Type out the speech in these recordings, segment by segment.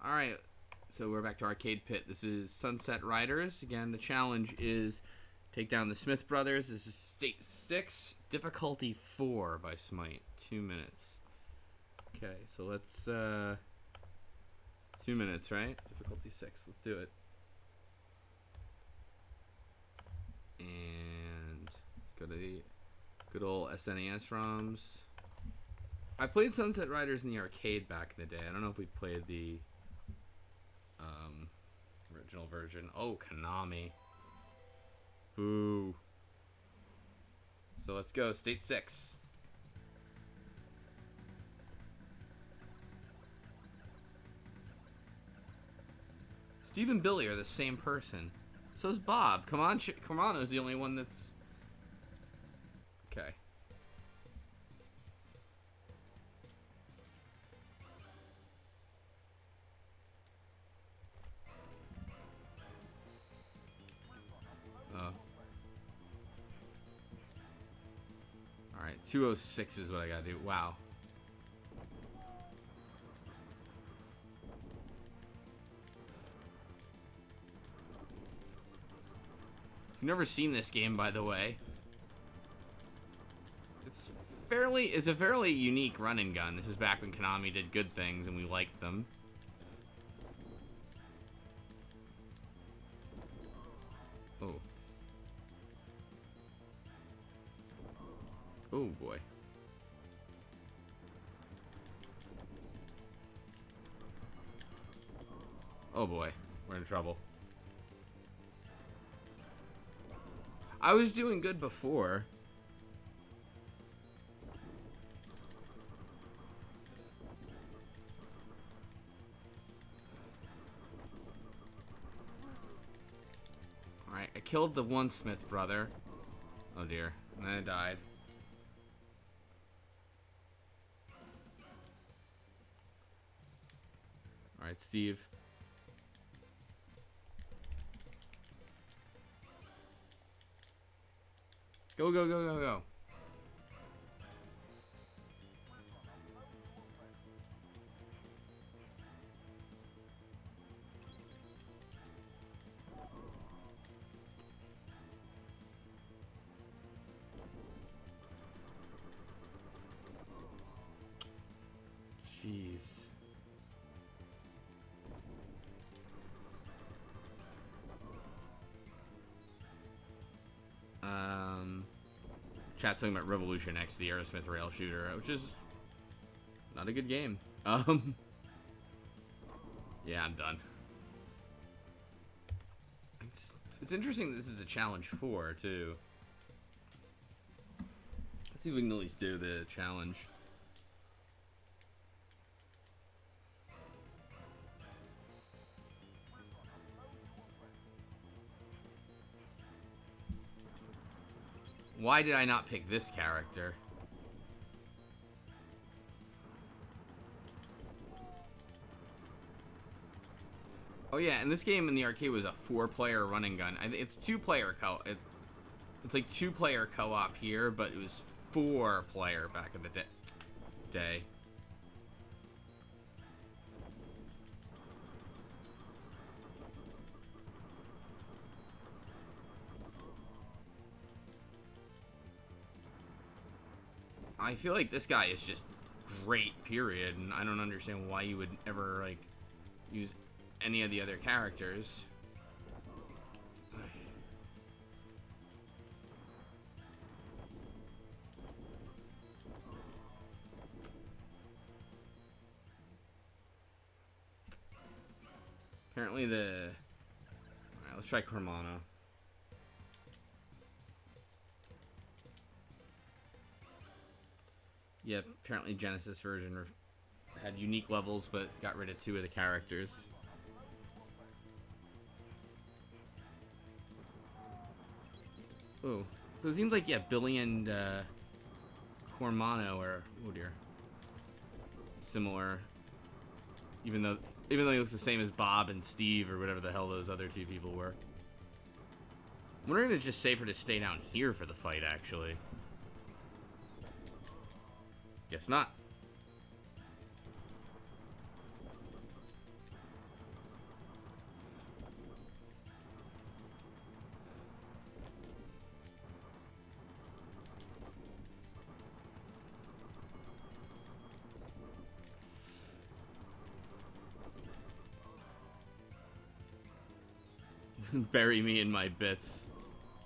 Alright, so we're back to Arcade Pit. This is Sunset Riders. Again, the challenge is take down the Smith Brothers. This is State 6, difficulty 4 by Smite. 2 minutes. Okay, so let's, 2 minutes, right? Difficulty 6. Let's do it. And let's go to the good old SNES ROMs. I played Sunset Riders in the arcade back in the day. I don't know if we played the original version. Oh, Konami. Boo. So let's go. State 6. Steve and Billy are the same person. So's Bob. Come on, Kamano's the only one that's... Okay. Alright, 206 is what I gotta do. Wow. I've never seen this game, by the way. It's a fairly unique run and gun. This is back when Konami did good things and we liked them. Oh. Oh boy. Oh boy. We're in trouble. I was doing good before. Alright, I killed the one Smith brother. Oh dear. And then I died. Alright, Steve. Go, go, go, go, go. Jeez. Chat's talking about Revolution X, the Aerosmith rail shooter, which is not a good game. Yeah, I'm done. It's interesting that this is a challenge 4, too. Let's see if we can at least do the challenge. Why did I not pick this character? Oh yeah, and this game in the arcade was a 4-player running gun. It's 2-player it's like 2-player co-op here, but it was 4-player back in the day. I feel like this guy is just great, period, and I don't understand why you would ever, like, use any of the other characters. Apparently Alright, let's try Cormano. Yeah, apparently Genesis version had unique levels, but got rid of 2 of the characters. Oh, so it seems like, yeah, Billy and Cormano are, oh dear, similar. Even though he looks the same as Bob and Steve or whatever the hell those other 2 people were. I'm wondering if it's just safer to stay down here for the fight, actually. Guess not. Bury me in my bits.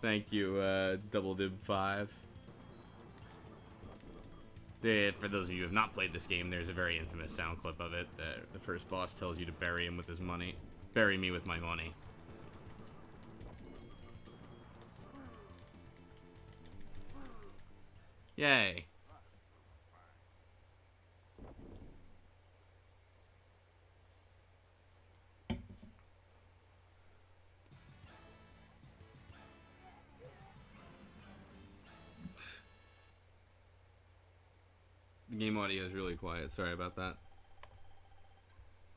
Thank you, Double Dib 5. For those of you who have not played this game, there's a very infamous sound clip of it that the first boss tells you to bury him with his money. Bury me with my money. Yay. The game audio is really quiet. Sorry about that.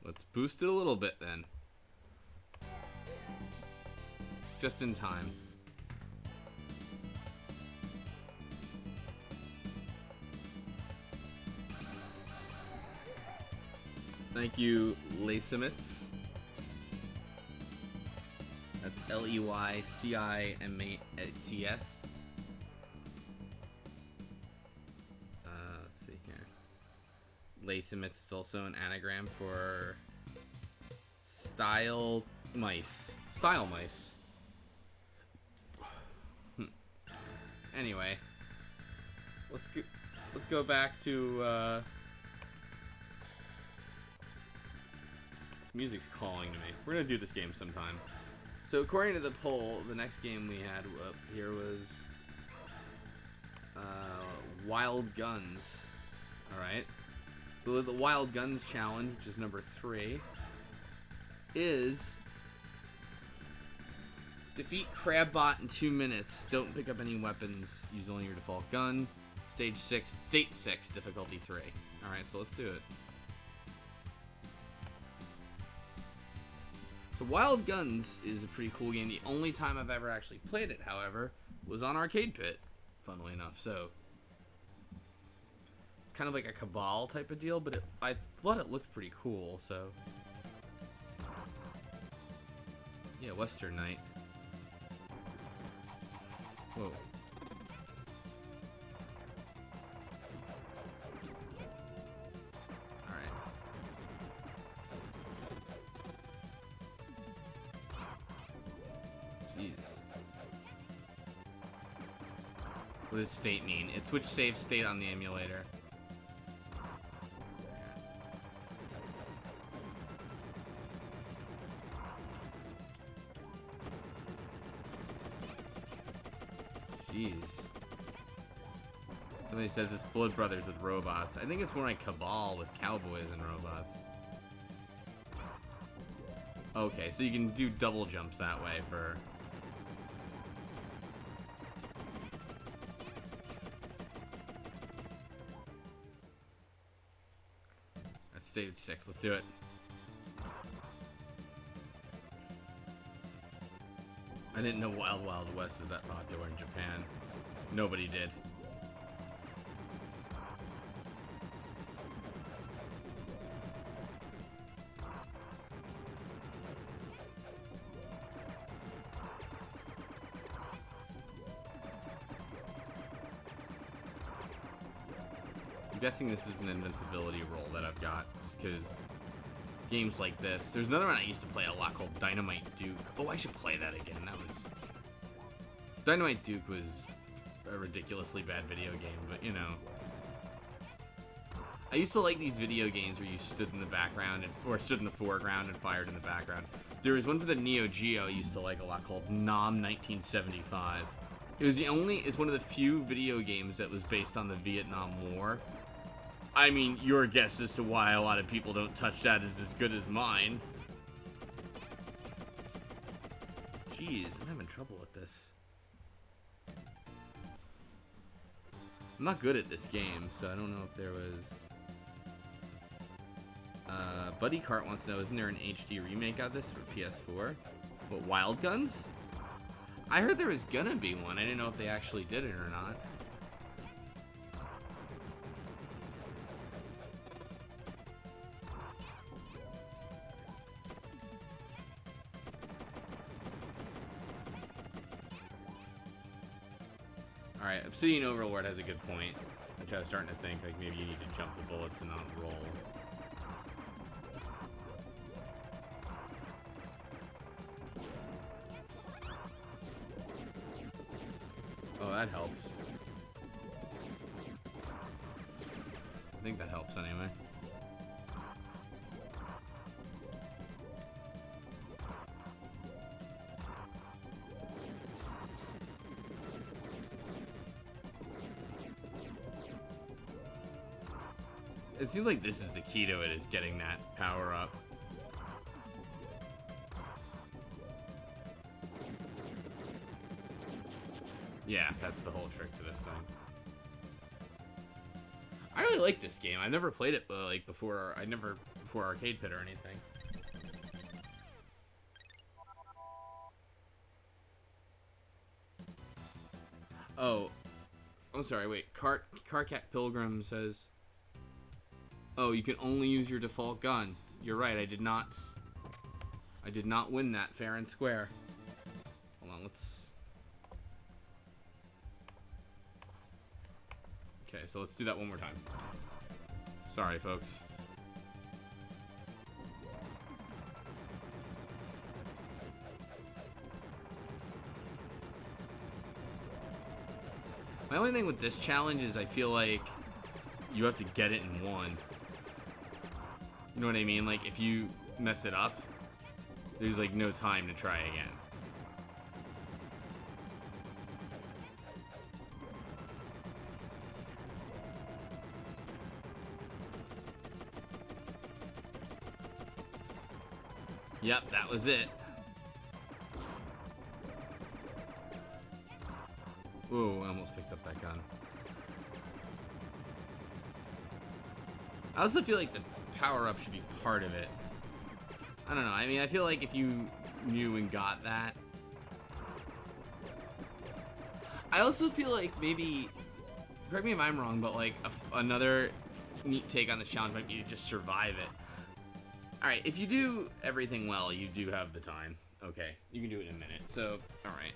Let's boost it a little bit then. Just in time. Thank you, Leysimits. That's Leycimats. Let's see here. Leysimits is also an anagram for style mice. Style mice. Anyway, let's go back to this music's calling to me. We're gonna do this game sometime. So according to the poll, the next game we had up here was Wild Guns. All right. So the Wild Guns challenge, which is number 3, is defeat Crabbot in 2 minutes. Don't pick up any weapons. Use only your default gun. Stage 6, State 6, difficulty 3. Alright, so let's do it. So Wild Guns is a pretty cool game. The only time I've ever actually played it, however, was on Arcade Pit, funnily enough. So it's kind of like a Cabal type of deal, but I thought it looked pretty cool, so yeah, Western Night. Whoa. Alright. Jeez. What does state mean? It switched save state on the emulator. Jeez. Somebody says it's Blood Brothers with robots. I think it's more like Cabal with cowboys and robots. Okay, so you can do double jumps that way for... That's stage 6. Let's do it. I didn't know Wild Wild West was that popular in Japan. Nobody did. I'm guessing this is an invincibility roll that I've got, just because games like this. There's another one I used to play a lot called Dynamite Duke. Oh, I should play that again. Dynamite Duke was a ridiculously bad video game, but you know. I used to like these video games where you stood in the background or stood in the foreground and fired in the background. There was one for the Neo Geo I used to like a lot called Nom 1975. It's one of the few video games that was based on the Vietnam War. I mean, your guess as to why a lot of people don't touch that is as good as mine. Jeez, I'm having trouble with this. I'm not good at this game, so I don't know if there was... Buddy Cart wants to know, isn't there an HD remake of this for PS4? What, Wild Guns? I heard there was gonna be one. I didn't know if they actually did it or not. Alright, Obsidian Overlord has a good point, which I was starting to think, like, maybe you need to jump the bullets and not roll. That helps. I think that helps anyway. It seems like this is the key to it, is getting that power up. Yeah, that's the whole trick to this thing. I really like this game. I've never played it like before. Before Arcade Pit or anything. Oh, I'm sorry. Wait, Carcat Pilgrim says, "Oh, you can only use your default gun." You're right. I did not win that fair and square. Hold on. Okay, so let's do that one more time. Sorry, folks. My only thing with this challenge is I feel like you have to get it in one. You know what I mean? Like, if you mess it up, there's like no time to try again. Yep, that was it. Ooh, I almost picked up that gun. I also feel like the power-up should be part of it. I don't know. I mean, I feel like if you knew and got that. I also feel like maybe, correct me if I'm wrong, but like another neat take on this challenge might be to just survive it. Alright, if you do everything well, you do have the time. Okay, you can do it in a minute. So, alright.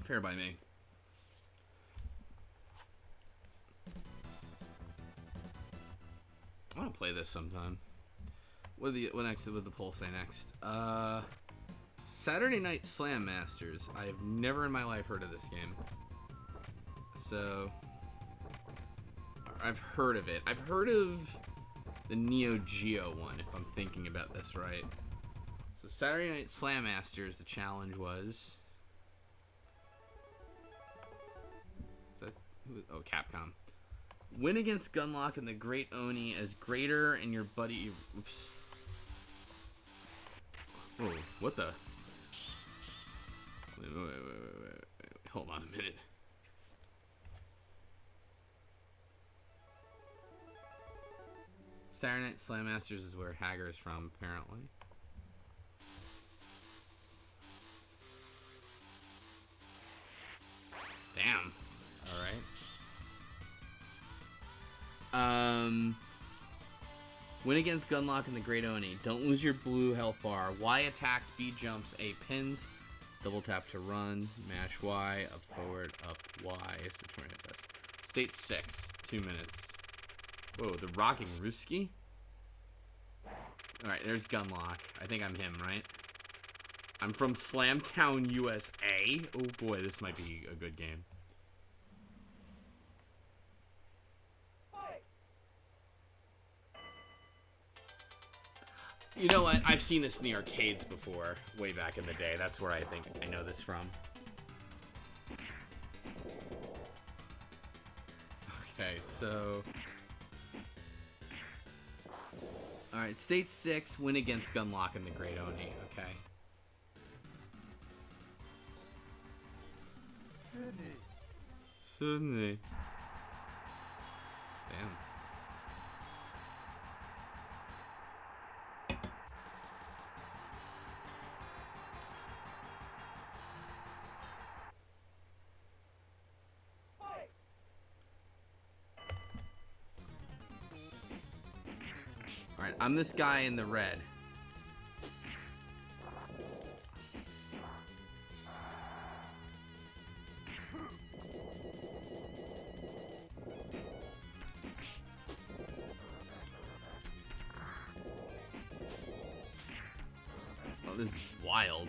Fair by me. I want to play this sometime. What next? What the poll say next? Saturday Night Slam Masters. I have never in my life heard of this game. So I've heard of it. I've heard of the Neo Geo one, if I'm thinking about this right. So Saturday Night Slam Masters, the challenge was. Oh, Capcom. Win against Gunlock and the Great Oni as Greater and your buddy. Oops. Oh, what the? Wait. Hold on a minute. Saturday Night Slam Masters is where Hager is from, apparently. Damn. All right. Win against Gunlock and the Great Oni. Don't lose your blue health bar. Y attacks, B jumps, A pins. Double tap to run. Mash Y. Up forward. Up Y. Is the tournament test. State 6. 2 minutes. Whoa, the Rocking Ruski? Alright, there's Gunlock. I think I'm him, right? I'm from Slamtown, USA. Oh boy, this might be a good game. You know what? I've seen this in the arcades before, way back in the day. That's where I think I know this from. Okay, so... Alright, State 6, win against Gunlock and the Great Oni. Okay. Sydney. Damn. Alright, I'm this guy in the red. Oh, this is wild.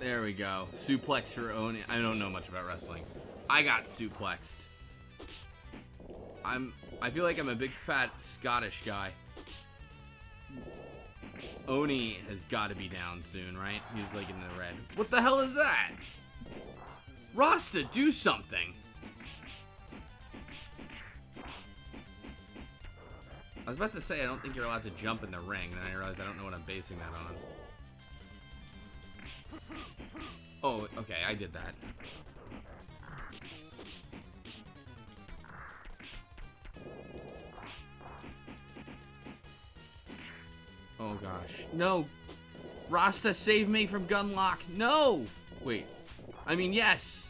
There we go. Suplex for Oni. I don't know much about wrestling. I got suplexed. I feel like I'm a big fat Scottish guy. Oni has got to be down soon, right? He's like in the red. What the hell is that? Rasta, do something. I was about to say I don't think you're allowed to jump in the ring, and then I realized I don't know what I'm basing that on. Oh, okay, I did that. Oh gosh. No! Rasta, save me from Gunlock! No! Wait. I mean, yes!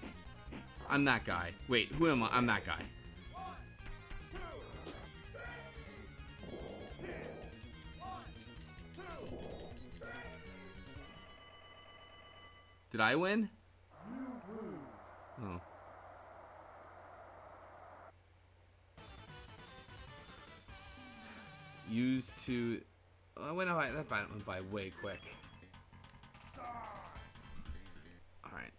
I'm that guy. Wait, who am I? I'm that guy. Did I win? Oh. Used to... Oh, I went by, that went by way quick. Alright.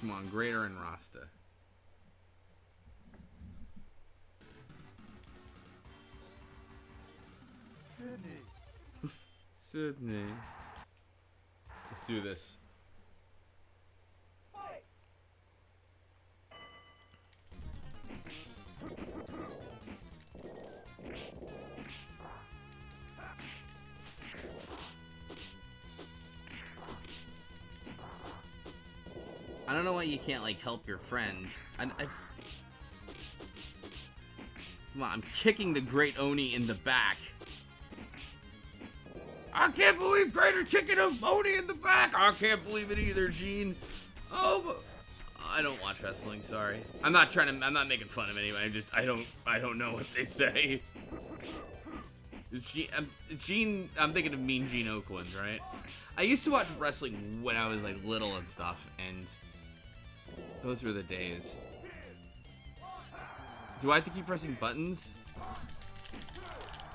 Come on, Greater and Rasta. Sydney. Let's do this. I don't know why you can't, like, help your friends. Come on, I'm kicking the Great Oni in the back. I can't believe Greater kicking a Oni in the back! I can't believe it either, Gene. Oh, but I don't watch wrestling, sorry. I'm not making fun of anybody, I don't know what they say. Gene, I'm thinking of Mean Gene Oakland, right? I used to watch wrestling when I was, like, little and stuff, and those were the days. Do I have to keep pressing buttons?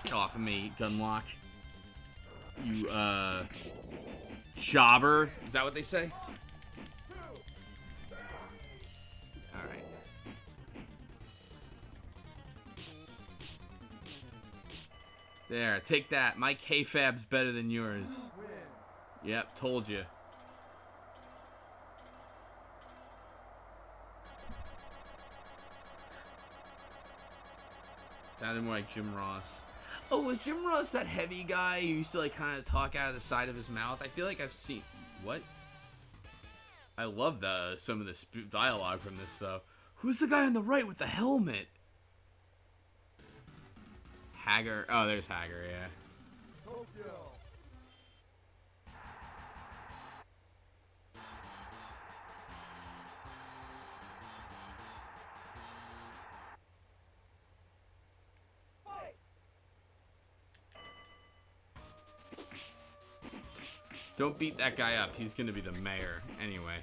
Get off of me, Gunlock. You, jobber. Is that what they say? Alright. There, take that. My K-Fab's better than yours. Yep, told you. Sounded more like Jim Ross. Oh, was Jim Ross that heavy guy who used to, like, kind of talk out of the side of his mouth? I feel like I've seen... What? I love some of the dialogue from this, though. Who's the guy on the right with the helmet? Hager. Oh, there's Hager, yeah. Don't beat that guy up. He's going to be the mayor. Anyway.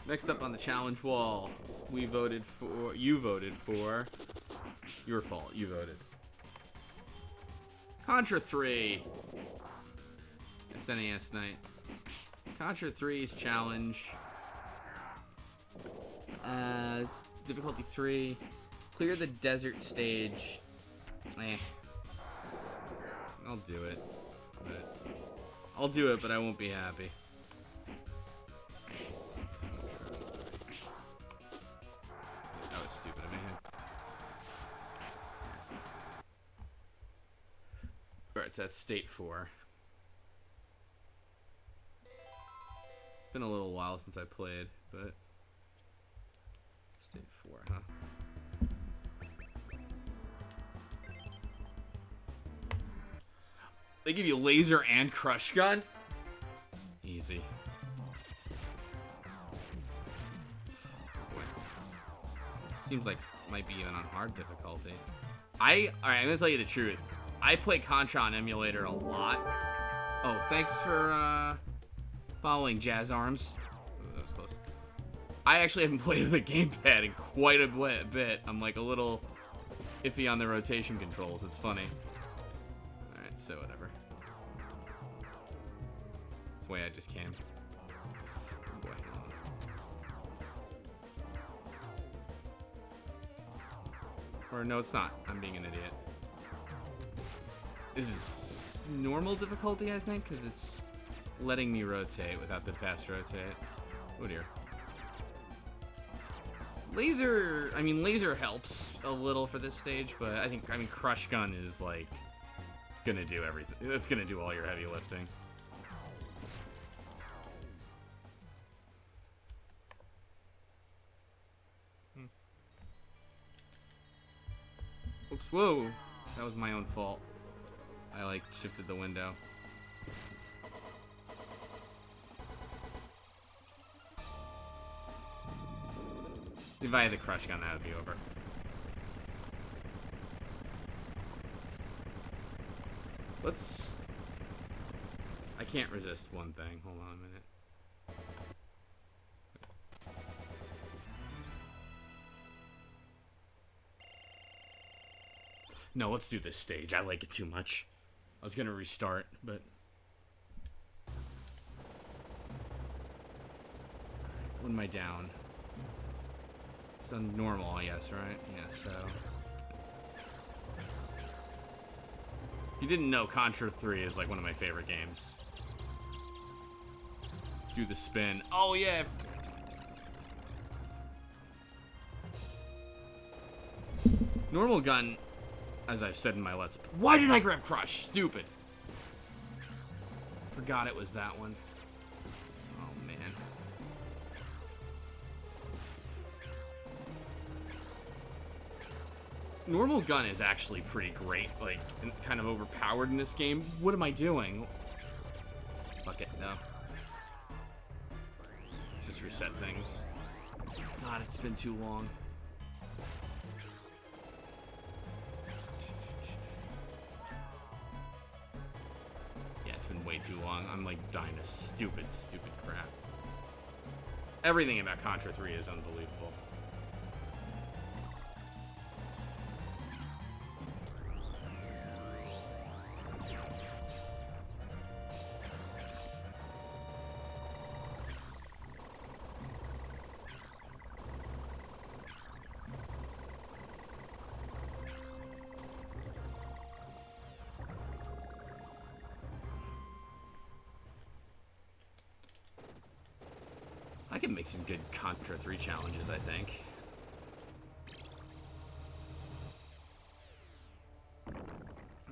Next up on the challenge wall, you voted for... Your fault. You voted. Contra 3. SNES night. Contra 3's challenge. It's difficulty 3. Clear the desert stage. I'll do it. I'll do it, but I won't be happy. That was stupid of me. Alright, so that's state 4. It's been a little while since I played, but... State 4, huh? They give you laser and crush gun? Easy. Boy. Seems like it might be even on hard difficulty. Alright, I'm gonna tell you the truth. I play Contra on emulator a lot. Oh, thanks for following Jazz Arms. Ooh, that was close. I actually haven't played with a gamepad in quite a bit. I'm like a little iffy on the rotation controls. It's funny. so whatever. That's the way I just came. Oh boy. Or no, it's not. I'm being an idiot. This is normal difficulty, I think, because it's letting me rotate without the fast rotate. Oh dear. Laser helps a little for this stage, but I mean, Crush Gun is, like, gonna do everything. It's gonna do all your heavy lifting. Oops, whoa! That was my own fault. I, like, shifted the window. If I had the Crush Gun, that would be over. I can't resist one thing. Hold on a minute. No, let's do this stage. I like it too much. I was gonna restart, but... What am I down? It's on normal, I guess, right? Yeah, so... If you didn't know, Contra 3 is like one of my favorite games. Do the spin. Oh, yeah! Normal gun, as I've said in my Let's... Why did I grab Crush? Stupid. Forgot it was that one. Oh, man. Normal gun is actually pretty great, like, and kind of overpowered in this game. What am I doing? Fuck it, no. Let's just reset things. God, it's been too long. Yeah, it's been way too long. I'm, like, dying to stupid crap. Everything about Contra 3 is unbelievable. I can make some good Contra 3 challenges, I think.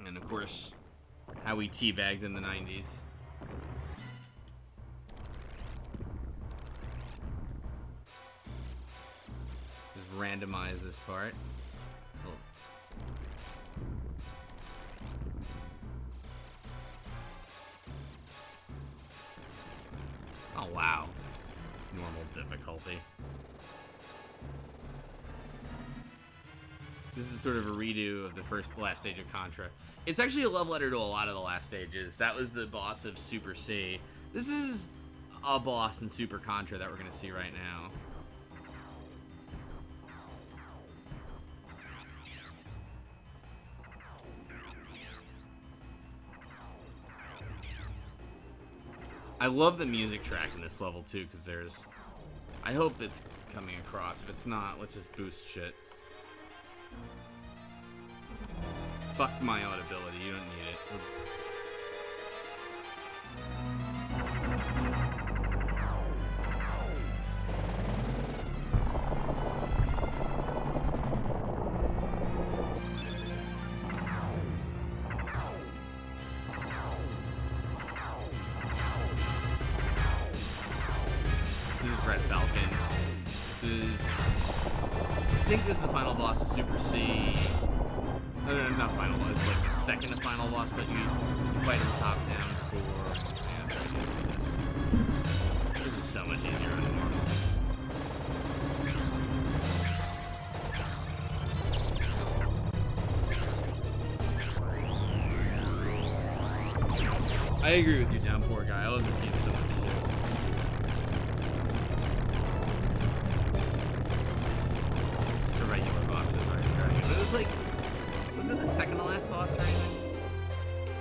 And of course, how we teabagged in the 90s. Just randomize this part. Oh. Oh, wow. Normal difficulty. This is sort of a redo of the last stage of Contra. It's actually a love letter to a lot of the last stages. That was the boss of Super C. This is a boss in Super Contra that we're going to see right now. I love the music track in this level too, because there's... I hope it's coming across. If it's not, let's just boost shit. Fuck my audibility, you don't need it. I think this is the final boss of Super C. No, not final boss. It's like the second to final boss, but you fight him top down for... Yeah, this is so much easier than normal. I agree with you, Downpour guy. I love this game so much too. Regular bosses, right? But it was like, wasn't it the second to last boss or anything?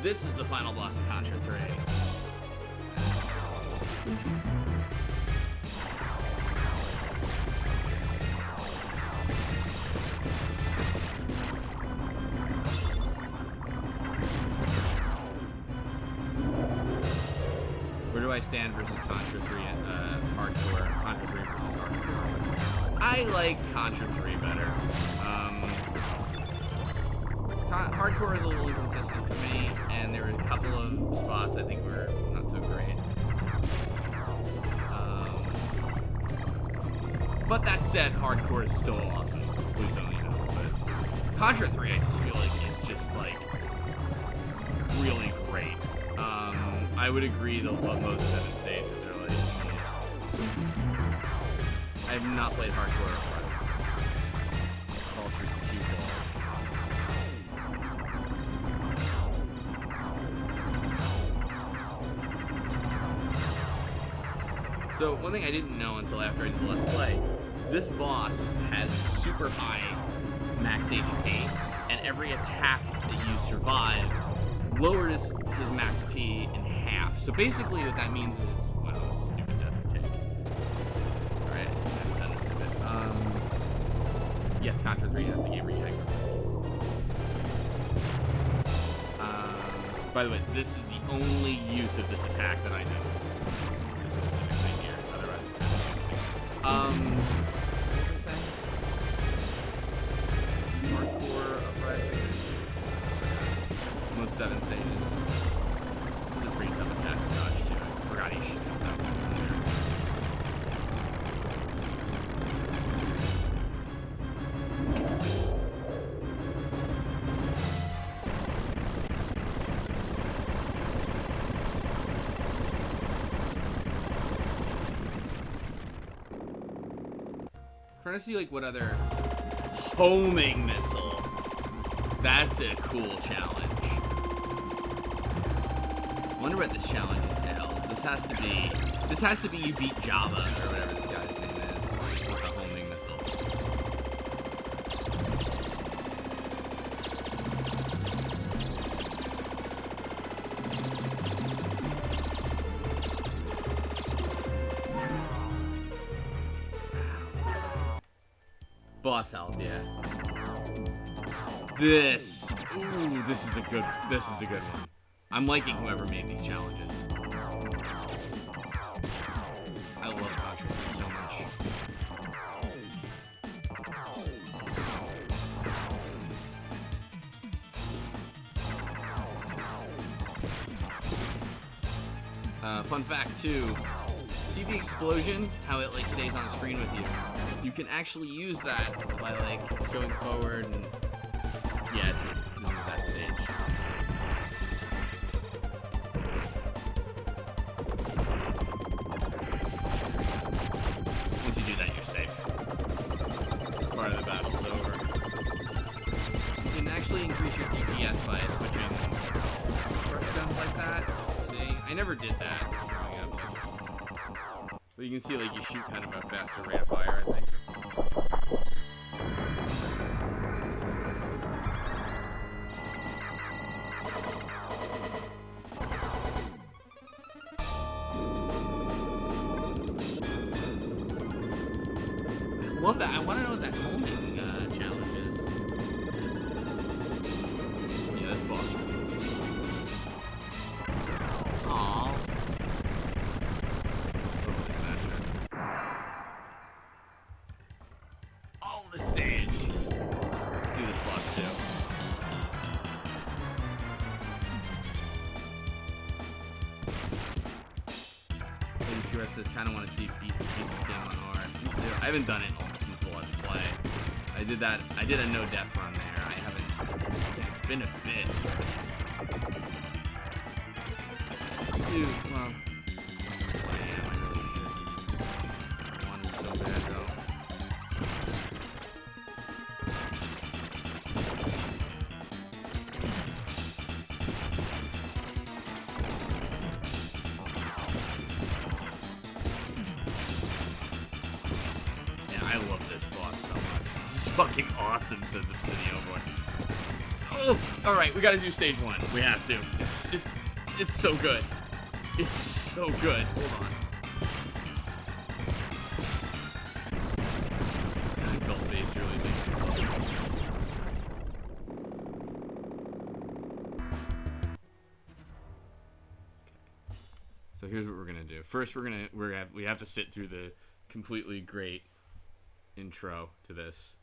This is the final boss of Contra 3. Where do I stand versus Contra 3 hardcore? Contra 3 versus hardcore. I like Contra 3 better. Hardcore is a little inconsistent for me, and there were a couple of spots I think were not so great. But that said, hardcore is still awesome. Please don't, but Contra 3 I just feel like is just like really great. I would agree the love mode 7 stages are like... I have not played hardcore Culture 2 balls. So one thing I didn't know until after I did the Let's Play, this boss has super high max HP, and every attack that you survive lowers his max P in half. So basically what that means is, wow, stupid death to take. Sorry, I haven't done this stupid. Yes, Contra 3 has the game retag. By the way, this is the only use of this attack that I know. This specific thing here. Otherwise, what was I saying? Hardcore uprising. Mode 7 stages. It's a pretty tough attack to dodge too. I forgot he should come out earlier. Trying to see like what other homing missile. That's a cool challenge. I wonder what this challenge entails. This has to be you beat Java or whatever this guy's name is with the homing missile. Boss health, yeah. This is a good one. I'm liking whoever made these challenges. I love Contra so much. Fun fact too, see the explosion? How it like stays on screen with you. You can actually use that by like going forward and yeah, this is that stage. Once you do that, you're safe. This part of the battle's over. You can actually increase your DPS by switching crush guns like that. See, I never did that growing up. But you can see like you shoot kind of a faster rate of fire, I think. Love that. I want to know what that homing challenge is. Yeah, this boss rules. Aww. Oh, the stage. Let's do this boss too. QS says, kind of want to see beat this game on hard. I haven't done it since the Let's Play. I did a no death run there. I haven't. It's been a bit. Dude, well. Damn, I really should. One is so bad though. I love this boss so much. This is fucking awesome, says Obsidian Boy. Oh, all right, we got to do stage 1. We have to. It's so good. It's so good. Hold on. Seinfeld bass really makes it. So here's what we're gonna do. First, we have to sit through the completely great intro to this.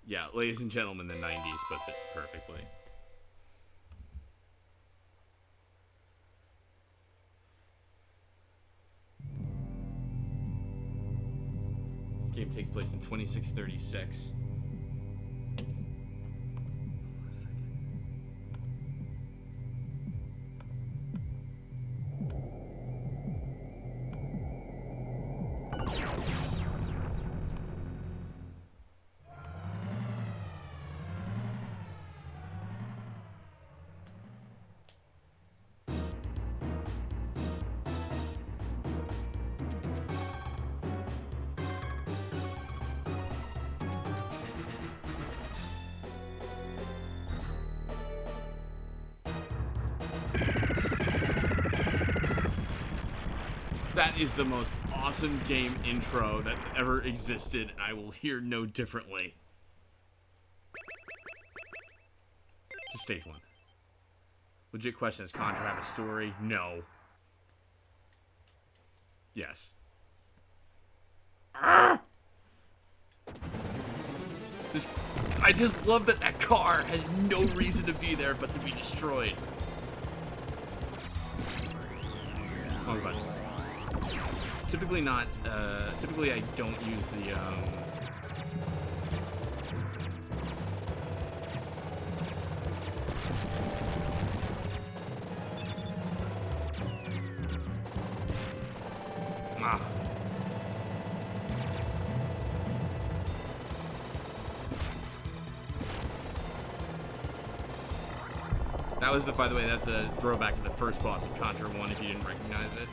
Yeah, ladies and gentlemen, the 90s puts it perfectly. This game takes place in 2636. That is the most awesome game intro that ever existed, and I will hear no differently. Just stage 1. Legit question, does Contra have a story? No. Yes. I just love that that car has no reason to be there but to be destroyed. Oh, God. Typically not, typically I don't use the, That was by the way, that's a throwback to the first boss of Contra 1 if you didn't recognize it.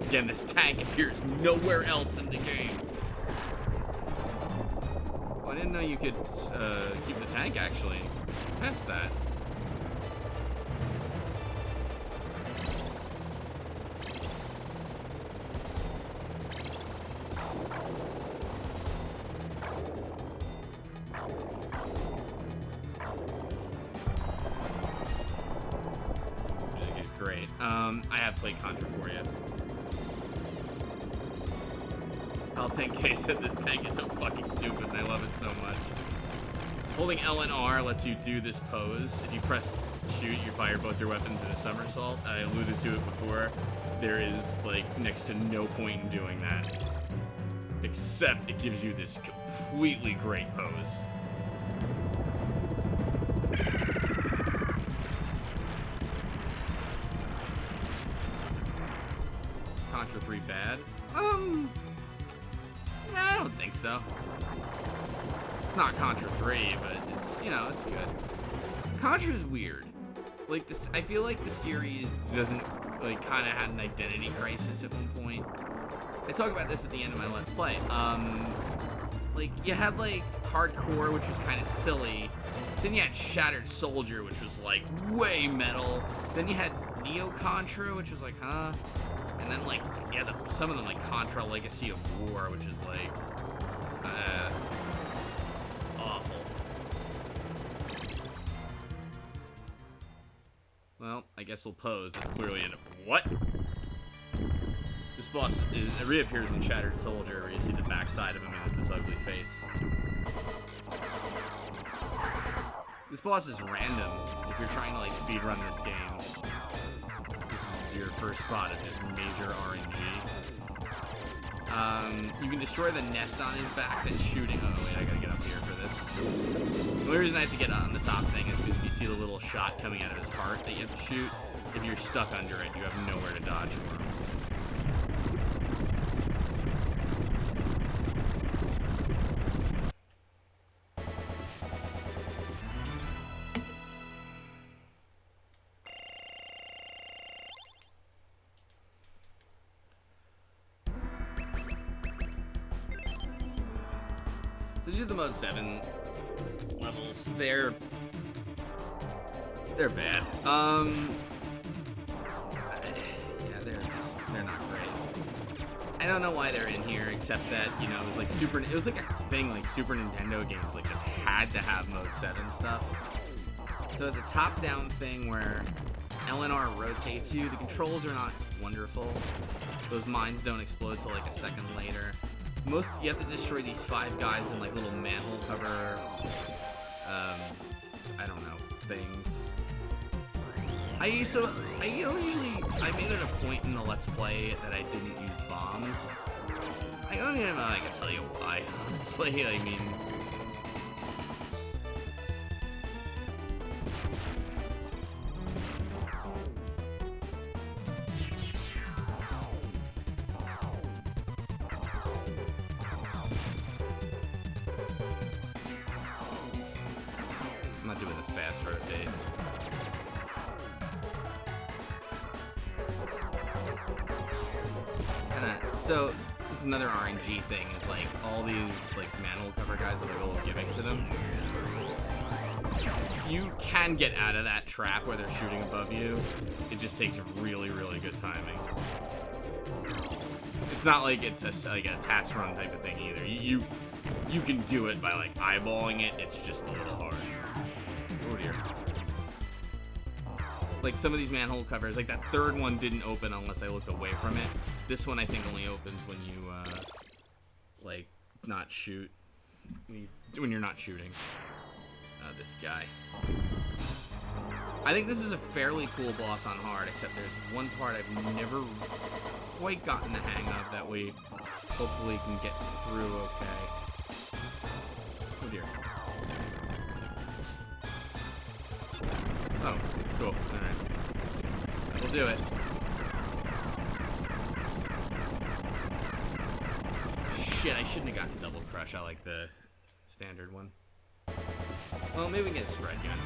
Again, this tank appears nowhere else in the game. Oh, I didn't know you could keep the tank, actually. Past that. Great. I have played Contra 4, yes. L10K said this tank is so fucking stupid and I love it so much. Holding L and R lets you do this pose. If you press shoot, you fire both your weapons in a somersault. I alluded to it before. There is, like, next to no point in doing that. Except it gives you this completely great pose. Contra 3 bad? I don't think so. It's not Contra 3, but it's, you know, it's good. Contra's weird. Like, this, I feel like the series doesn't, like, kind of had an identity crisis at one point. I talk about this at the end of my Let's Play. Like, you had, like, Hardcore, which was kind of silly. Then you had Shattered Soldier, which was, like, way metal. Then you had Neo Contra, which was like, huh? And then, like, yeah, some of them, like, Contra Legacy of War, which is, like, awful. Well, I guess we'll pose. That's clearly an... What? This boss reappears in Shattered Soldier, where you see the backside of him and it's this ugly face. This boss is random if you're trying to, like, speedrun this game. This is your first spot of just major RNG. You can destroy the nest on his back that's shooting. Oh, wait, I gotta get up here for this. The only reason I have to get on the top thing is because you see the little shot coming out of his heart that you have to shoot. If you're stuck under it, you have nowhere to dodge from. do the mode 7 levels. They're bad. Yeah, they're not great. I don't know why they're in here, except that, you know, it was like a thing, like Super Nintendo games, like, just had to have mode 7 stuff. So it's a top-down thing where LNR rotates you. The controls are not wonderful. Those mines don't explode till like a second later. You have to destroy these 5 guys in like little manhole cover, I don't know, things. I made it a point in the Let's Play that I didn't use bombs. I don't even know if I can tell you why, honestly. I mean, I'm not doing the fast rotate. So this is another RNG thing. Is like all these like manhole cover guys that are all giving to them. You can get out of that trap where they're shooting above you. It just takes really, really good timing. It's not like it's like a task run type of thing either. You can do it by like eyeballing it. It's just a little hard. Oh dear. Like some of these manhole covers, like that third one didn't open unless I looked away from it. This one I think only opens when you like not shoot, when you're not shooting. This guy. I think this is a fairly cool boss on hard, except there's one part I've never quite gotten the hang of that we hopefully can get through okay. Oh dear. Oh, cool. Alright. That'll do it. Shit, I shouldn't have gotten double crush. I like the standard one. Well, maybe we can get a spread gun.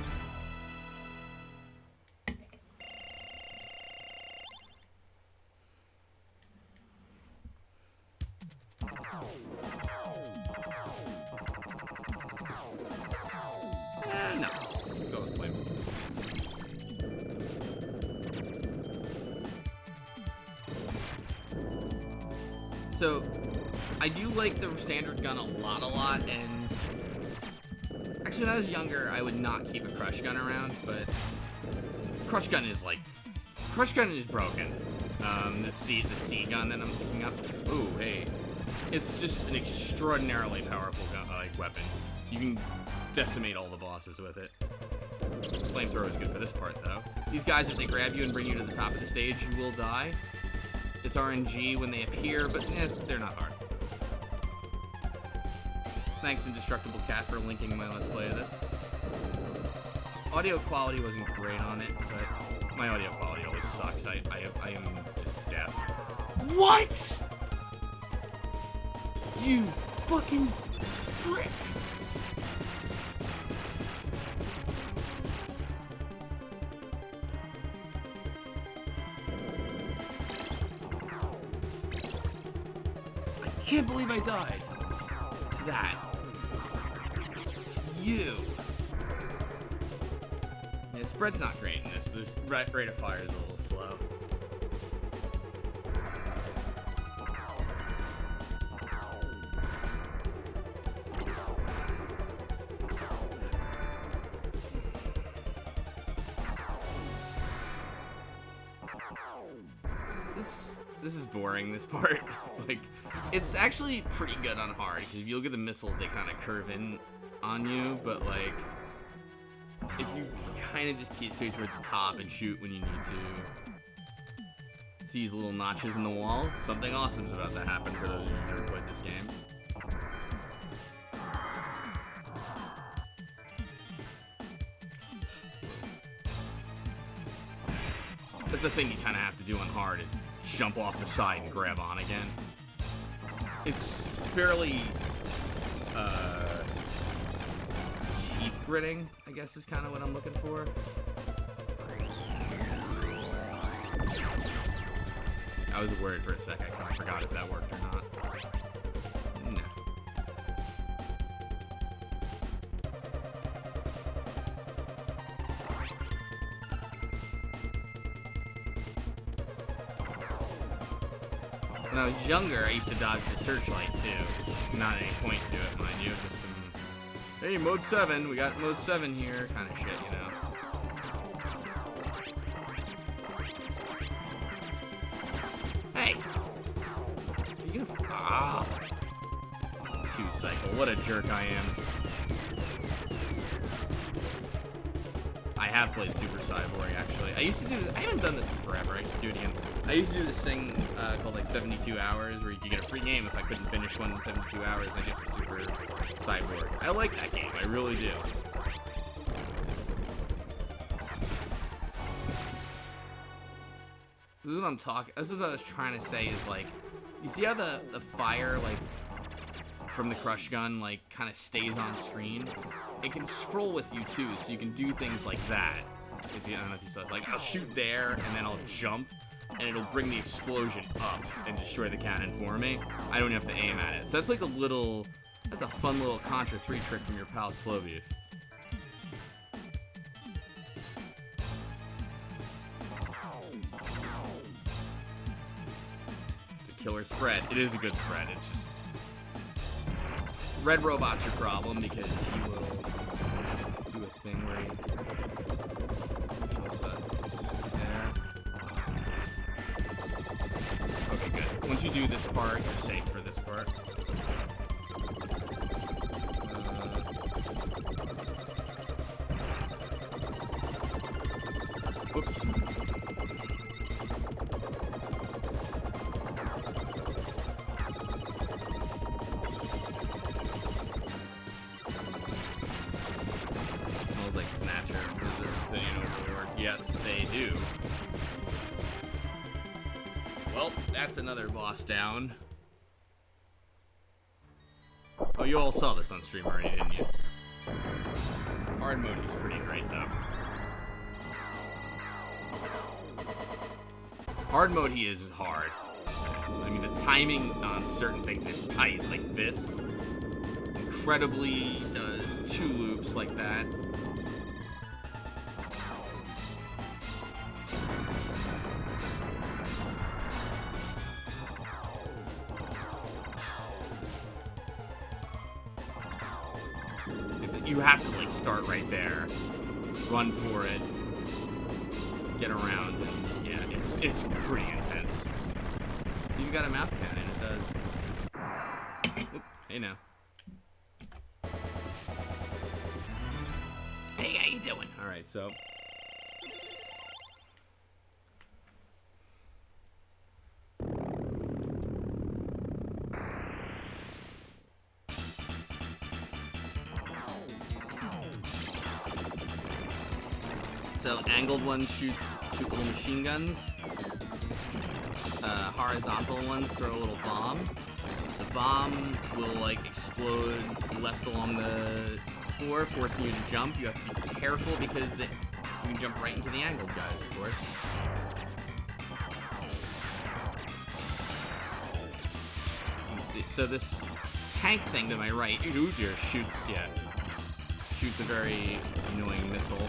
No. Go with flame. So, I do like the standard gun a lot, and actually when I was younger, I would not keep a crush gun around, but crush gun is broken. The C gun that I'm picking up. Ooh, hey. It's just an extraordinarily powerful gun, weapon. You can decimate all the bosses with it. Flamethrower is good for this part, though. These guys, if they grab you and bring you to the top of the stage, you will die. It's RNG when they appear, but they're not hard. Thanks, Indestructible Cat, for linking my Let's Play of this. Audio quality wasn't great on it, but my audio quality always sucks. I am just deaf. What? You fucking frick! I can't believe I died to that. You. Yeah, spread's not great in this. This rate of fire is a little slow. This is boring, this part. Like, it's actually pretty good on hard, because if you look at the missiles, they kind of curve in on you, but, like, if you kind of just keep straight towards the top and shoot when you need to. See these little notches in the wall? Something awesome's about to happen for those of you who've never played this game. That's the thing you kind of have to do on hard, is jump off the side and grab on again. It's fairly, teeth gritting, I guess is kind of what I'm looking for. I was worried for a sec, I kind of forgot if that worked or not. No. When I was younger, I used to dodge the searchlight too. Not any point to it, mind you. Just some, hey, mode 7, we got mode 7 here, kind of shit, you know. Hey! Are you gonna... Ah! 2 cycle. What a jerk I am. I have played Super Cyborg, actually. I used to do this. I haven't done this in forever. I should do it again. I used to do this thing called, like, 72 hours, where you could get a free game if I couldn't finish one in 72 hours, and I get the Super Cyborg. I like that game. I really do. This is what I'm talking... This is what I was trying to say is, like... You see how the fire, like... from the crush gun, like, kind of stays on screen? It can scroll with you too, so you can do things like that. If you, I don't know if you saw it. Like, I'll shoot there, and then I'll jump, and it'll bring the explosion up and destroy the cannon for me. I don't have to aim at it. So that's like a little... That's a fun little Contra 3 trick from your pal slowbeef. It's a killer spread. It is a good spread. It's just... Red robot's your problem because he will do a thing where he... There. Okay, good. Once you do this part, you're safe for this part. Whoops. Yes, they do. Well, that's another boss down. Oh, you all saw this on stream already, didn't you? Hard mode is pretty great, though. Hard mode, he is hard. I mean, the timing on certain things is tight, like this. Incredibly does 2 loops like that. You have to, like, start right there, run for it, get around, and yeah, it's pretty intense. You've got a mouth cannon, it does. Oop, hey now. Hey, how you doing? Alright, so... So, angled ones shoot little machine guns. Horizontal ones throw a little bomb. The bomb will, like, explode left along the floor, forcing you to jump. You have to be careful because you can jump right into the angled guys, of course. Let's see. So this tank thing to my right, shoots a very annoying missile.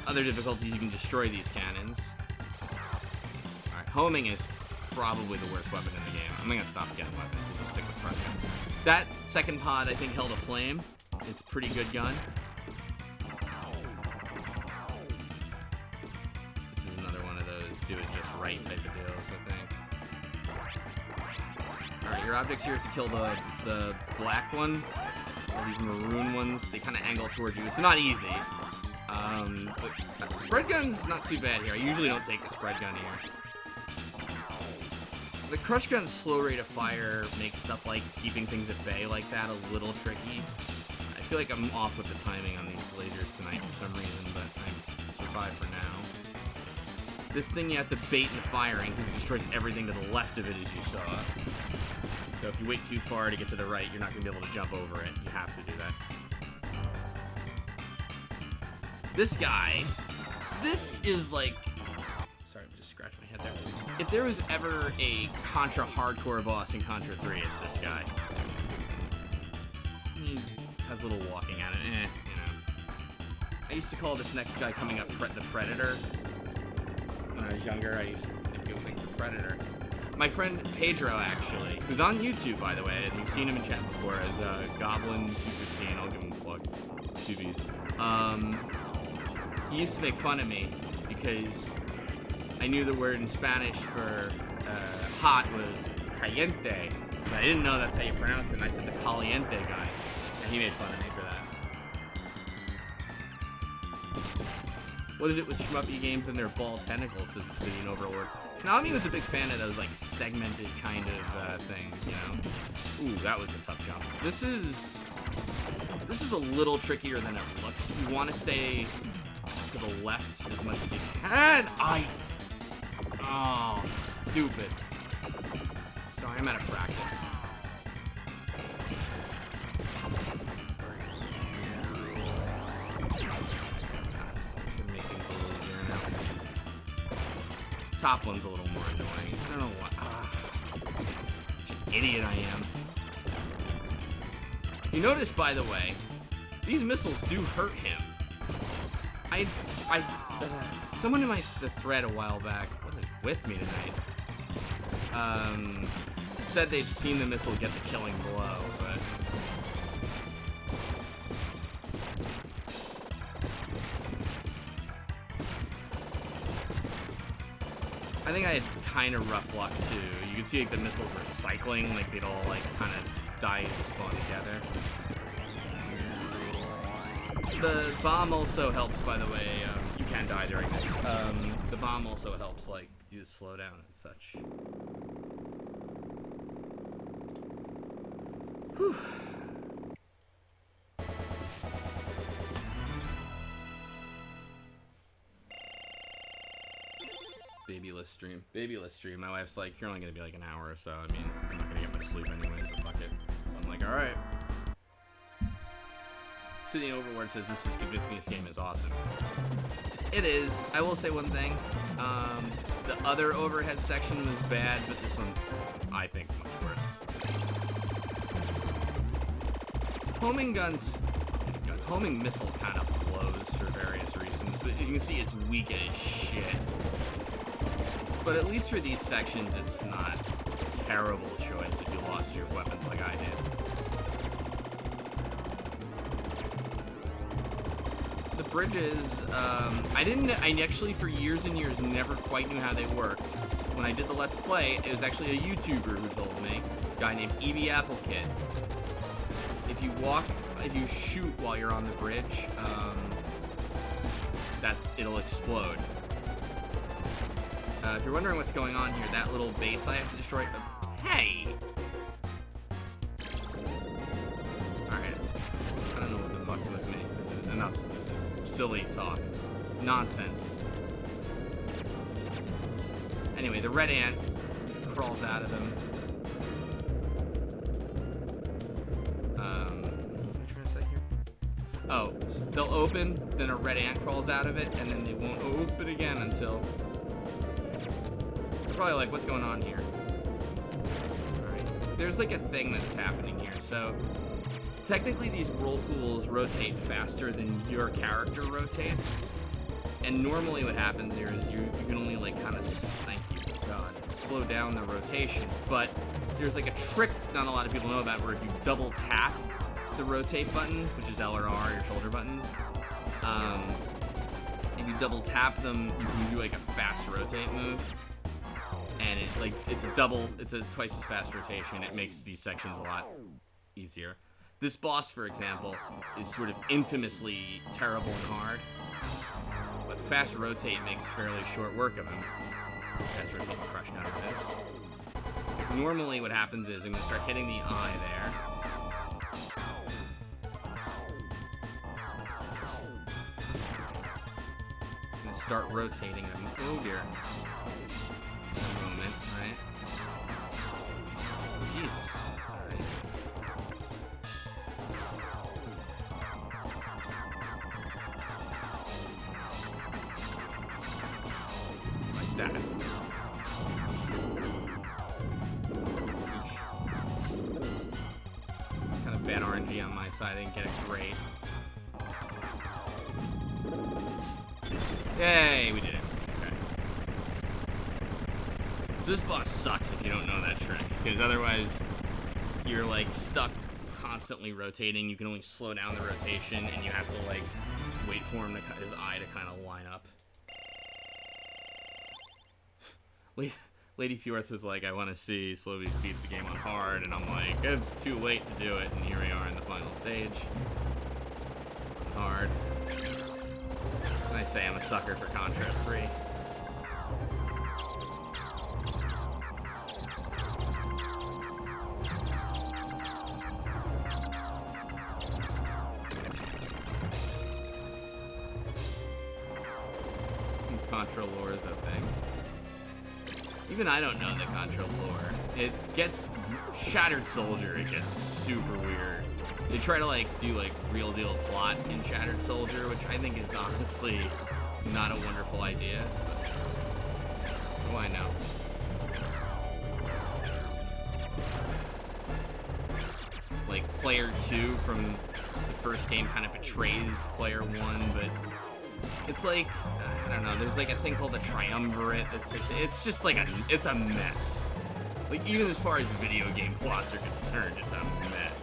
Other difficulties, you can destroy these cannons. Alright, homing is probably the worst weapon in the game. I'm gonna stop getting weapons. We'll just stick with front gun. That second pod, I think, held a flame. It's a pretty good gun. This is another one of those do it just right type of deals, I think. Alright, your objects here is to kill the black one. All these maroon ones, they kind of angle towards you. It's not easy. But spread gun's not too bad here. I usually don't take the spread gun here. The crush gun's slow rate of fire makes stuff like keeping things at bay like that a little tricky. I feel like I'm off with the timing on these lasers tonight for some reason, but I survived for now. This thing you have to bait in the firing because it destroys everything to the left of it, as you saw. So if you wait too far to get to the right, you're not going to be able to jump over it. You have to do that. This guy, this is like, sorry, I just scratched my head there. If there was ever a Contra hardcore boss in Contra 3, it's this guy. He has a little walking at it, you know. I used to call this next guy coming up the Predator. When I was younger, I used to think it was like the Predator. My friend Pedro, actually, who's on YouTube, by the way, and you've seen him in chat before as Goblin215. I'll give him a plug. 2Bs. He used to make fun of me because I knew the word in Spanish for hot was caliente, but I didn't know that's how you pronounce it, and I said the caliente guy, and he made fun of me for that. What is it with shmuppy games and their ball tentacles, says Obsidian Overlord? Konami was a big fan of those, like, segmented kind of things, you know? Ooh, that was a tough jump. This is a little trickier than it looks. You want to stay to the left as much as you can. Oh, stupid. Sorry, I'm out of practice. It's gonna make things a little easier now. Top one's a little more annoying. I don't know what. Such an idiot I am. You notice, by the way, these missiles do hurt him. Someone in the thread a while back, what is with me tonight, said they'd seen the missile get the killing blow, but I think I had kind of rough luck too. You can see like the missiles were cycling, like they'd all like kind of die and spawn together. The bomb also helps, by the way. You can die during this. The bomb also helps, like, do the slowdown and such. Whew. Babyless stream. Babyless stream. My wife's like, you're only gonna be like an hour or so. I mean, I'm not gonna get much sleep anyway, so fuck it. So I'm like, alright. Obsidian Overlord says this Convincing game is awesome. It is. I will say one thing. The other overhead section was bad, but this one's, I think, much worse. Homing missile kind of blows for various reasons, but as you can see, it's weak as shit. But at least for these sections, it's not a terrible choice if you lost your weapons like I did. The bridges, I actually for years and years never quite knew how they worked. When I did the Let's Play, it was actually a YouTuber who told me, a guy named EB Applekid. If you shoot while you're on the bridge, it'll explode. If you're wondering what's going on here, that little base I have to destroy. Hey! Alright. I don't know what the fuck's with me. This is enough. This is silly talk. Nonsense. Anyway, the red ant crawls out of them. What am I trying to say here? Oh, they'll open, then a red ant crawls out of it, and then they won't open again until... Probably like, what's going on here? Alright. There's like a thing that's happening here. So, technically these whirlpools rotate faster than your character rotates. And normally what happens here is you can only like kind of, slow down the rotation. But there's like a trick not a lot of people know about where if you double tap the rotate button, which is L or R, your shoulder buttons, if you double tap them, you can do like a fast rotate move. And it's a twice as fast rotation. It makes these sections a lot easier. This boss, for example, is sort of infamously terrible and hard. But fast rotate makes fairly short work of him. Fast rotate crushed out of this. Normally what happens is I'm going to start hitting the eye there. I'm going to start rotating them. Oh dear. Moment, right? Oh, Jesus. Alright. Like that. Kind of bad RNG on my side. I didn't get it great. Yay, we did it. Okay. So this boss sucks if you don't know that trick, because otherwise you're like stuck constantly rotating. You can only slow down the rotation, and you have to like wait for him to cut his eye to kind of line up. Lady Fjorth was like, I want to see slowbeef beat the game on hard, and I'm like, it's too late to do it, and here we are in the final stage. Hard. And I say I'm a sucker for Contra 3. Contra lore is a thing. Even I don't know the Contra lore. It gets Shattered Soldier. It gets super weird. They try to like do like real deal plot in Shattered Soldier, which I think is honestly not a wonderful idea. But what do I know? Like player 2 from the first game kind of betrays player 1, but it's like, I don't know, there's like a thing called the triumvirate. It's just like it's a mess. Like even as far as video game plots are concerned, it's a mess.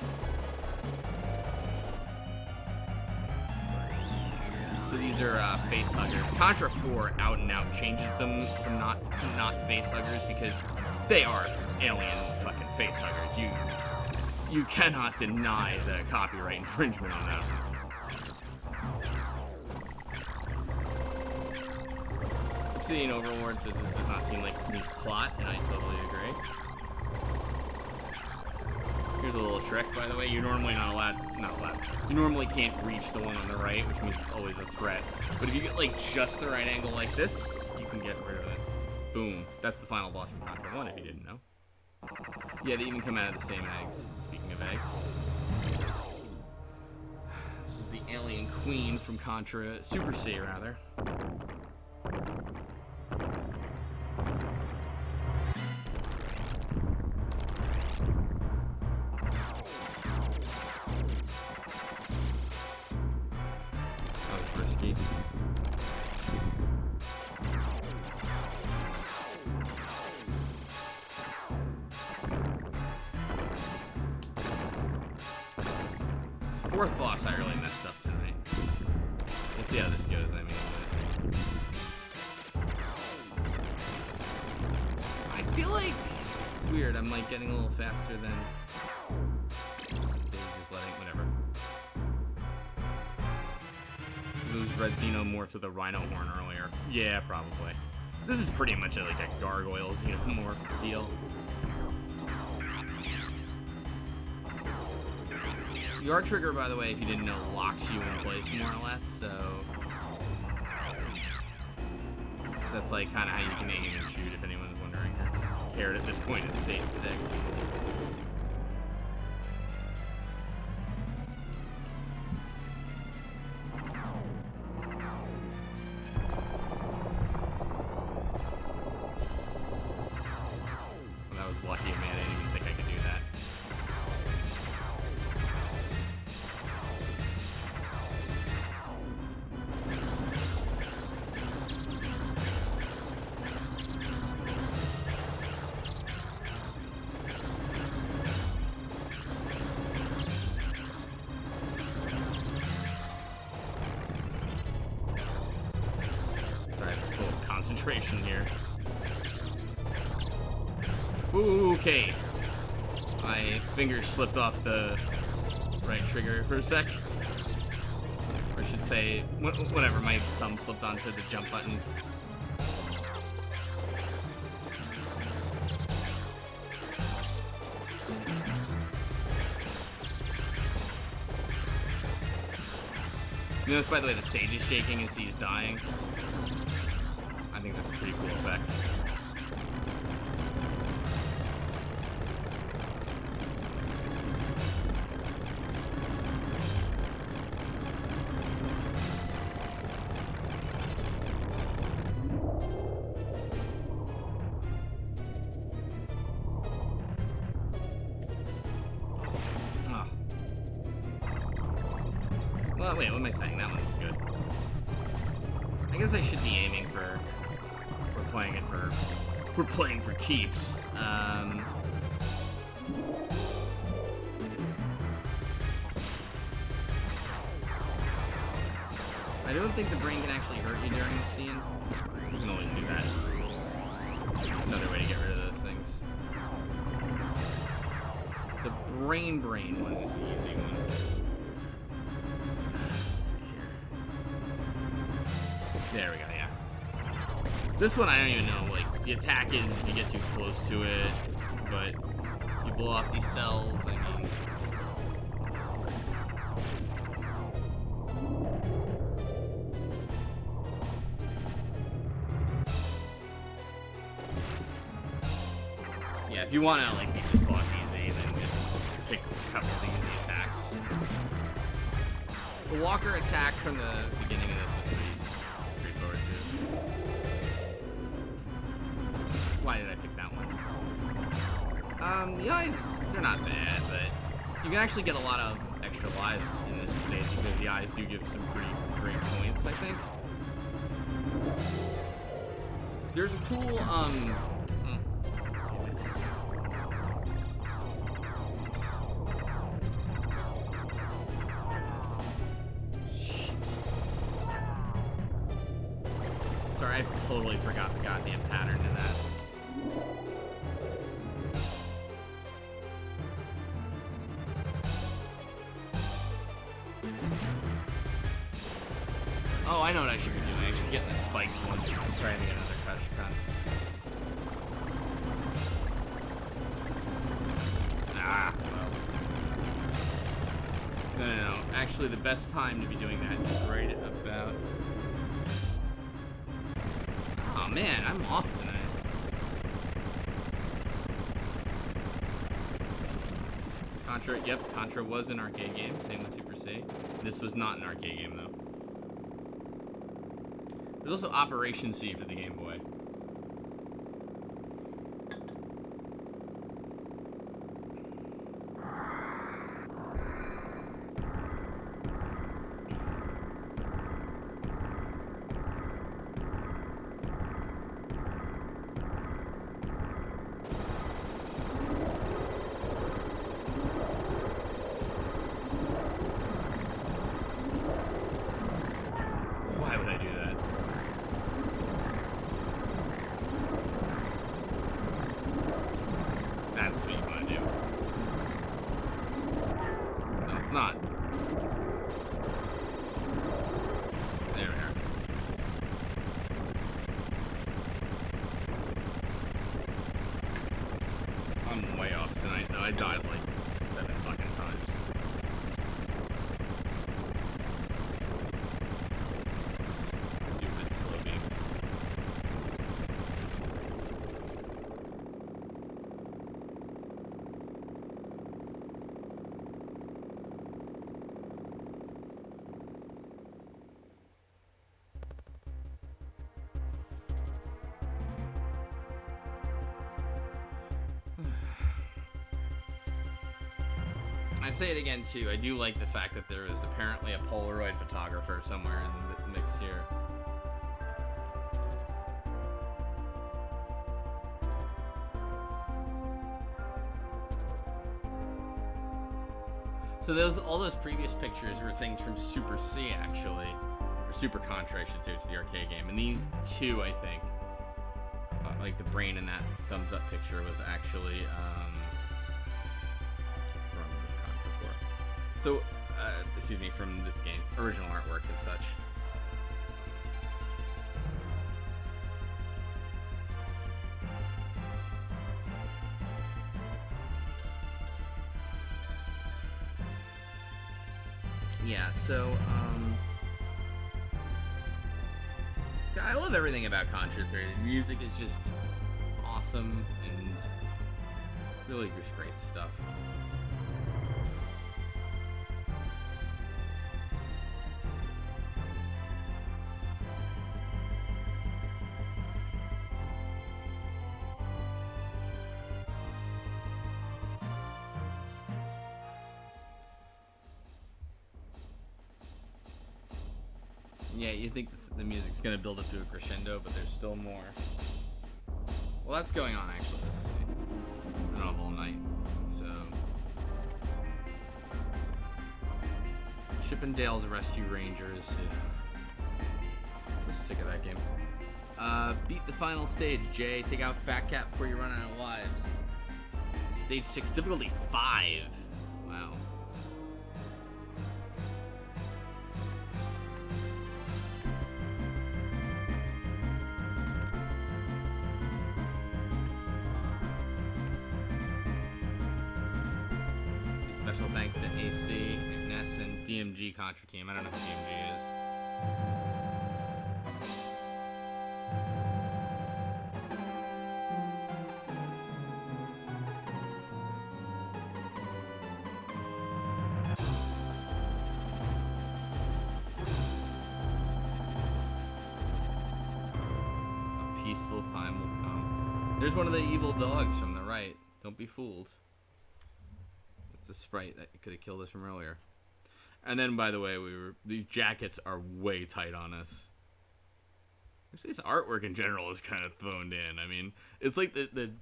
So these are face huggers. Contra 4 out and out changes them from not face huggers because they are alien fucking face huggers. You cannot deny the copyright infringement on that one. Obsidian Overlord says this does not seem like a neat plot, and I totally agree. Here's a little trick, by the way. You're normally not allowed. You normally can't reach the one on the right, which means it's always a threat. But if you get like just the right angle like this, you can get rid of it. Boom. That's the final boss from Contra 1, if you didn't know. Yeah, they even come out of the same eggs. Speaking of eggs. This is the alien queen from Contra Super C, rather. Risky. Fourth boss I really messed up tonight. We'll see how this goes, I mean, but I feel like it's weird, I'm like getting a little faster than stage is letting, whatever. Those red xenomorphs with a rhino horn earlier. Yeah, probably. This is pretty much like a gargoyle xenomorph deal. The R trigger, by the way, if you didn't know, locks you in place more or less, so that's like kind of how you can aim and shoot, if anyone's wondering or cared at this point in stage 6. Lucky, man. I didn't even think I could do that. Sorry, I have full concentration here. Okay. My fingers slipped off the right trigger for a sec. Or I should say, whatever, my thumb slipped onto the jump button. You notice, by the way, the stage is shaking as he's dying. I think that's a pretty cool effect. Well, wait, what am I saying? That one's good. I guess I should be aiming for... If we're playing it for... If we're playing for keeps. I don't think the brain can actually hurt you during the scene. You can always do that. Another way to get rid of those things. The brain one is the easy one. Let's see here. There we go, yeah. This one I don't even know, like, the attack is if you get too close to it, but you blow off these cells, I mean... Yeah, if you want to, like, beat this boss easy, then just pick a couple of the easy attacks. The walker attack from the beginning of this was pretty straightforward, too. Why did I pick that one? The eyes, they're not bad, but you can actually get a lot of extra lives in this stage because the eyes do give some pretty great points, I think. There's a cool, Sorry, I totally forgot the goddamn pattern to that. Oh, I know what I should be doing. I should get the spiked one. Try to get another crush gun. Ah, well. No. Actually, the best time to be doing that is right about... Oh man, I'm off tonight. Contra, yep, Contra was an arcade game, same with Super C. This was not an arcade game though. There's also Operation C for the Game Boy. Why would I do that? That's what you want to do. No, it's not. There we are. I'm way off tonight, though. I died like 7 fucking times. Stupid slow beef. I say it again too, I do like the fact that there is apparently a Polaroid photographer somewhere in the mix here. So all those previous pictures were things from Super C actually, or Super Contra I should say, which is the arcade game. And these two, I think, like the brain in that thumbs up picture was actually from Contra 4. So, excuse me, from this game, original artwork and such. Yeah, so, I love everything about Contra 3. The music is just awesome and really just great stuff. Yeah, you think the music's gonna build up to a crescendo, but there's still more. Well, that's going on actually. Let's see. I don't have all night, so. Chippendale's Rescue Rangers. I'm sick of that game. Beat the final stage, Jay. Take out Fat Cat before you run out of lives. Stage 6, difficulty 5. Wow. Special thanks to AC, Ness, and DMG Contra Team. I don't know who DMG is. A peaceful time will come. There's one of the evil dogs from the right. Don't be fooled. The sprite that could have killed us from earlier. And then, by the way, these jackets are way tight on us. Actually, this artwork in general is kind of thrown in. I mean, it's like the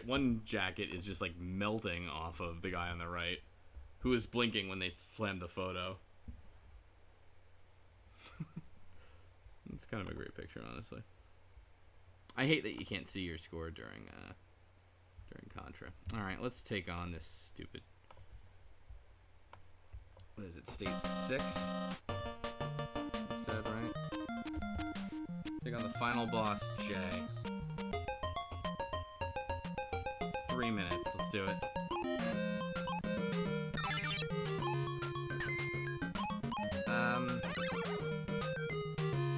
one jacket is just like melting off of the guy on the right, who is blinking when they slammed the photo. It's kind of a great picture, honestly. I hate that you can't see your score during Contra. All right, let's take on this stupid. What is it, stage 6? Said, right? Take on the final boss, Jay. 3 minutes, let's do it.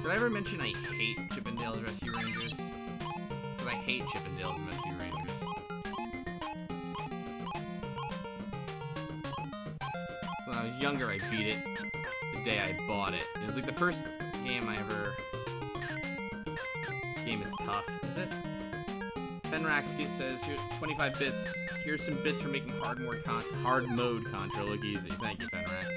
Did I ever mention I hate Chippendale's Rescue Rangers? Because I hate Chippendale's Rescue Rangers. When I was younger, I beat it the day I bought it. It was like the first game I ever... This game is tough. Is it? Fenrax says, here, 25 bits. Here's some bits for making hard mode Contra look easy. Thank you, Fenrax.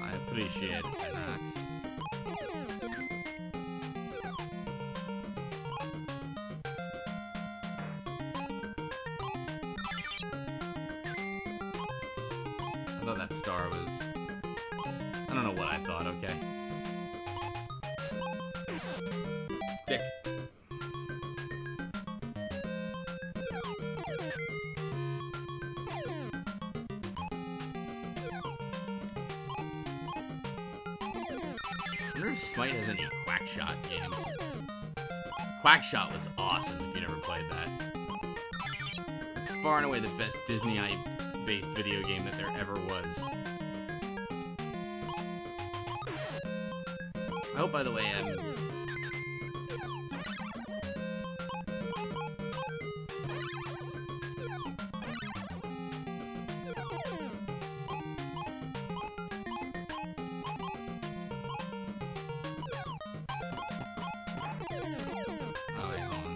I appreciate it, Fenrax. I thought that star was... I don't know what I thought, okay. Dick. I wonder if Smite has any Quackshot games. Quackshot was awesome if you never played that. It's far and away the best Disney-based video game that there ever was. I hope, by the way, I'm... Oh, wait, hold on.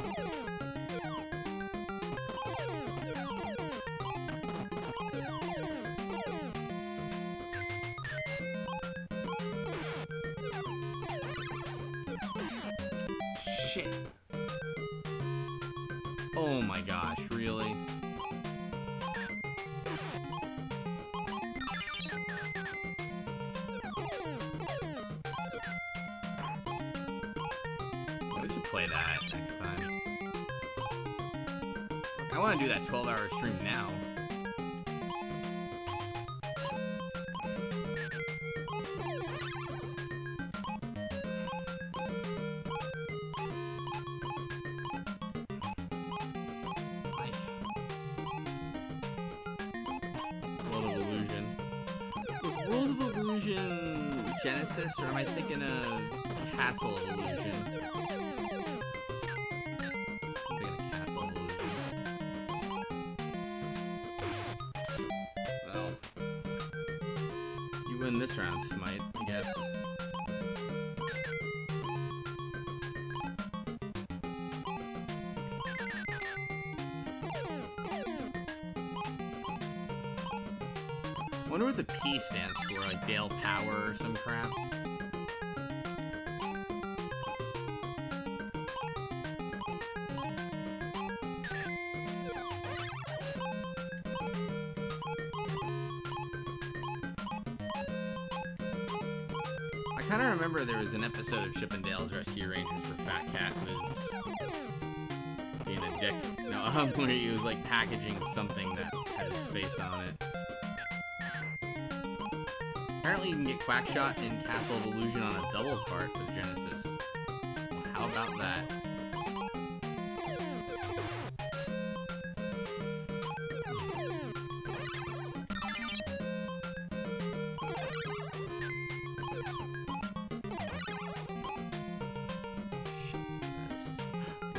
Shit. Oh my gosh, really? We should play that next time. I want to do that 12-hour stream now. Genesis, or am I thinking of Castle of Illusion? I'm thinking of Castle of Illusion. Well, you win this round, Smite, I guess. I wonder what the P stands for, like Dale Power or some crap. I kind of remember there was an episode of Chip and Dale's Rescue Rangers where Fat Cat was being a dick. No, where he was like packaging something that had his face on it. Apparently you can get Quackshot in Castle of Illusion on a double card for the Genesis. Well, how about that?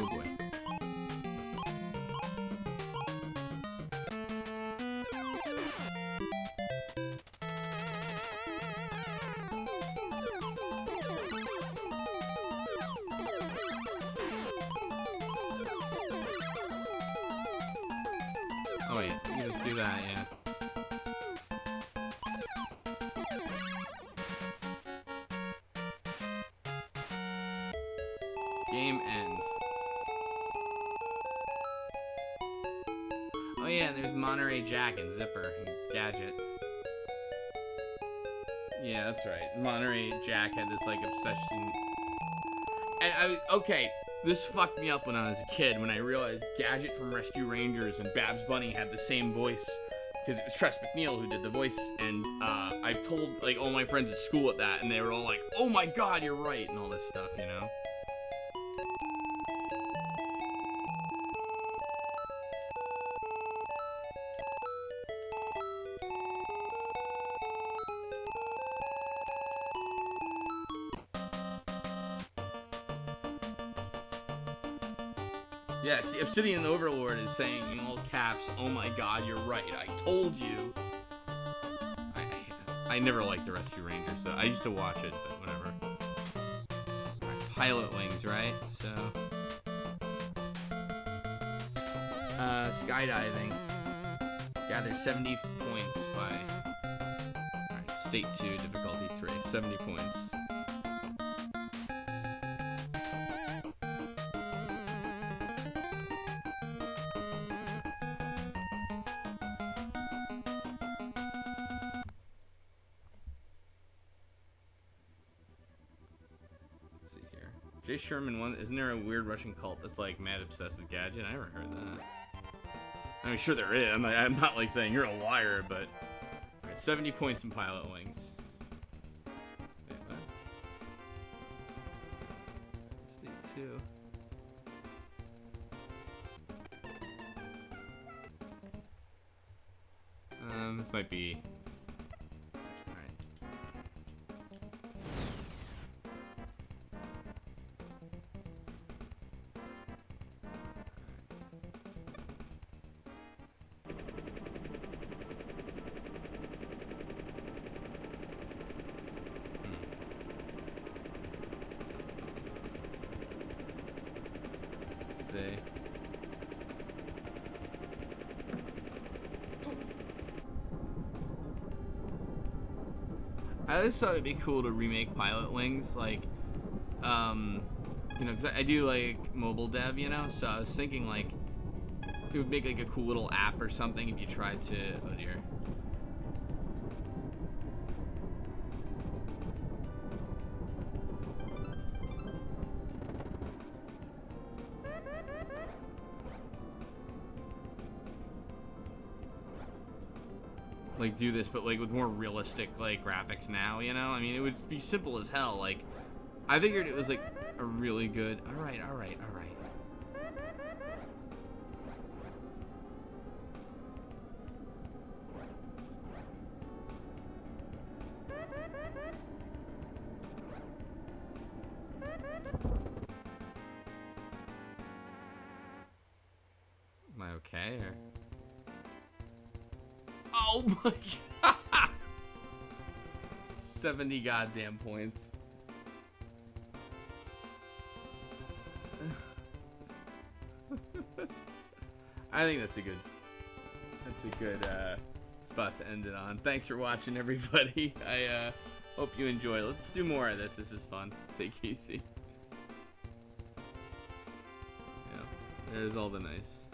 Oh boy. Oh wait, you can just do that, yeah. Game ends. Oh yeah, there's Monterey Jack and Zipper and Gadget. Yeah, that's right. Monterey Jack had this like obsession. And okay, this fucked me up when I was a kid when I realized Gadget from Rescue Rangers and Babs Bunny had the same voice, because it was Tress MacNeille who did the voice, and I told like all my friends at school at that, and they were all like, "Oh my god, you're right," and all this stuff, you know. Yes, the Obsidian Overlord is saying in all caps, "Oh my god, you're right, I told you." I never liked the Rescue Rangers, so I used to watch it, but whatever. Right, Pilot Wings, right? So, skydiving. Gather 70 points by, alright, State 2, difficulty 3, 70 points. Jay Sherman one. Isn't there a weird Russian cult that's like mad obsessed with Gadget? I never heard that. I mean, sure there is. I'm not like saying you're a liar, but right, 70 points in Pilot Wings. Wait, what? State 2. This might be. I just thought it'd be cool to remake Pilot Wings, like, you know, because I do like mobile dev, you know, so I was thinking like it would make like a cool little app or something if you tried to. Oh dear. Like do this, but like with more realistic like graphics now, you know. I mean, it would be simple as hell. Like, I figured it was like a really good. All right. Am I okay? Or... Oh my god! 70 goddamn points. I think that's a good spot to end it on. Thanks for watching, everybody. I hope you enjoy. Let's do more of this. This is fun. Take it easy. Yeah, there's all the nice.